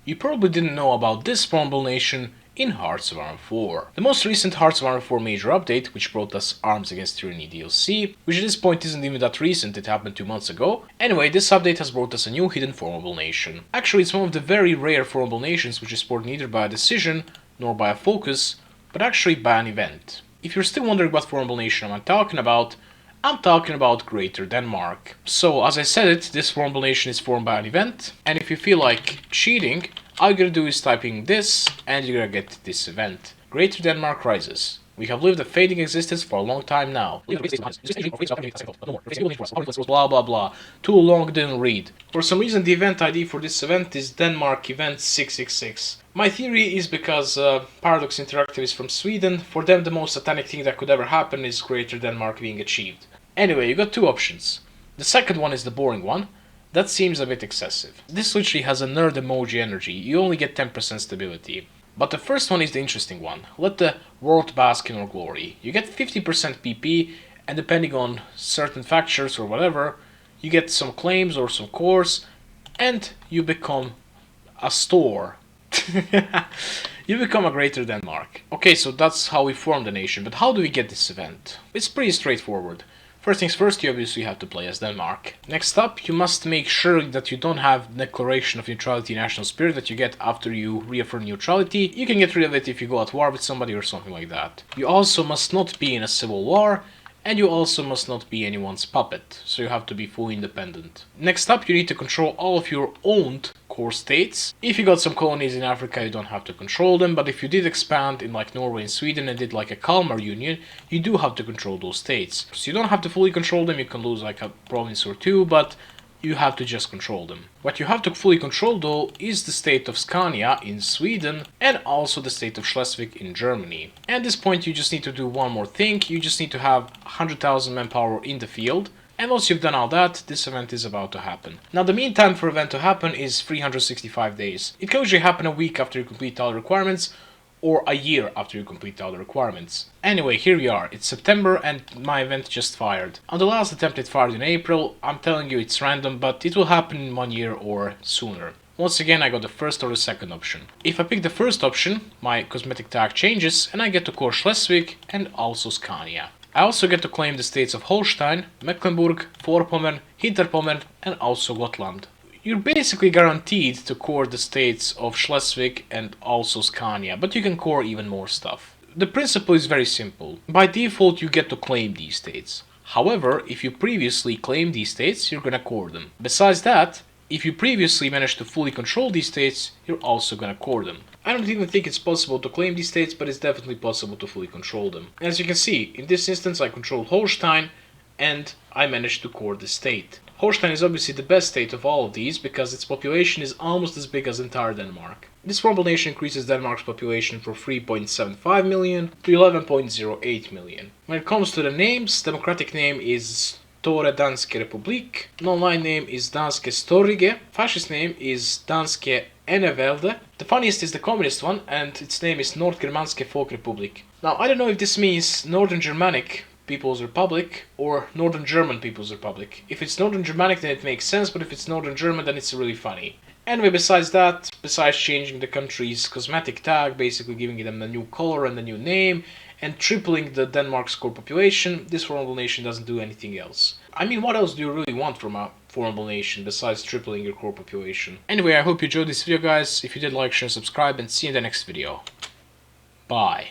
You probably didn't know about this Formable nation in Hearts of Iron 4. The most recent Hearts of Iron 4 major update, which brought us Arms Against Tyranny DLC, which at this point isn't even that recent, it happened 2 months ago. Anyway, this update has brought us a new hidden Formable nation. Actually, it's one of the very rare Formable nations which is supported neither by a decision nor by a focus, but actually by an event. If you're still wondering what Formable nation I'm talking about Greater Denmark. So, as I said it, this Formable nation is formed by an event, and if you feel like cheating, all you're gonna do is type in this, and you're gonna get this event. Greater Denmark rises. We have lived a fading existence for a long time now. Blah blah blah. Too long, didn't read. For some reason the event ID for this event is Denmark Event 666. My theory is because Paradox Interactive is from Sweden. For them the most satanic thing that could ever happen is Greater Denmark being achieved. Anyway, you got two options. The second one is the boring one. That seems a bit excessive. This literally has a nerd emoji energy. You only get 10% stability. But the first one is the interesting one. Let the world bask in our glory. You get 50% PP, and depending on certain factors or whatever, you get some claims or some cores, and you become a store. You become a Greater Denmark. Okay, so that's how we form the nation, but how do we get this event? It's pretty straightforward. First things first, you obviously have to play as Denmark. Next up, you must make sure that you don't have Declaration of Neutrality National Spirit that you get after you reaffirm neutrality. You can get rid of it if you go at war with somebody or something like that. You also must not be in a civil war, and you also must not be anyone's puppet, so you have to be fully independent. Next up, you need to control all of your owned core states. If you got some colonies in Africa, you don't have to control them, but if you did expand in like Norway and Sweden and did like a Kalmar Union, you do have to control those states. So you don't have to fully control them, you can lose like a province or two, but you have to just control them. What you have to fully control though is the state of Scania in Sweden and also the state of Schleswig in Germany. At this point you just need to do one more thing, you just need to have 100,000 manpower in the field. And once you've done all that, this event is about to happen. Now the mean time for event to happen is 365 days. It can usually happen a week after you complete all the requirements, or a year after you complete all the requirements. Anyway, here we are. It's September and my event just fired. On the last attempt it fired in April. I'm telling you it's random, but it will happen in 1 year or sooner. Once again, I got the first or the second option. If I pick the first option, my cosmetic tag changes and I get to core Schleswig and also Scania. I also get to claim the states of Holstein, Mecklenburg, Vorpommern, Hinterpommern and also Gotland. You're basically guaranteed to core the states of Schleswig and also Scania, but you can core even more stuff. The principle is very simple. By default you get to claim these states. However, if you previously claimed these states, you're gonna core them. Besides that, if you previously managed to fully control these states, you're also gonna core them. I don't even think it's possible to claim these states, but it's definitely possible to fully control them. As you can see, in this instance I controlled Holstein and I managed to core the state. Holstein is obviously the best state of all of these because its population is almost as big as entire Denmark. This Formable nation increases Denmark's population from 3.75 million to 11.08 million. When it comes to the names, democratic name is Store Danske Republik, non-line name is Danske Storrige, fascist name is Danske Enevelde. The funniest is the communist one, and its name is Nordgermanske Folkerepublik. Now, I don't know if this means Northern Germanic People's Republic or Northern German People's Republic. If it's Northern Germanic then it makes sense, but if it's Northern German then it's really funny. Anyway, besides that, besides changing the country's cosmetic tag, basically giving them a new color and a new name, and tripling the Denmark's core population, this Formable nation doesn't do anything else. I mean, what else do you really want from a Formable nation besides tripling your core population? Anyway, I hope you enjoyed this video guys. If you did, like, share, subscribe, and see you in the next video. Bye.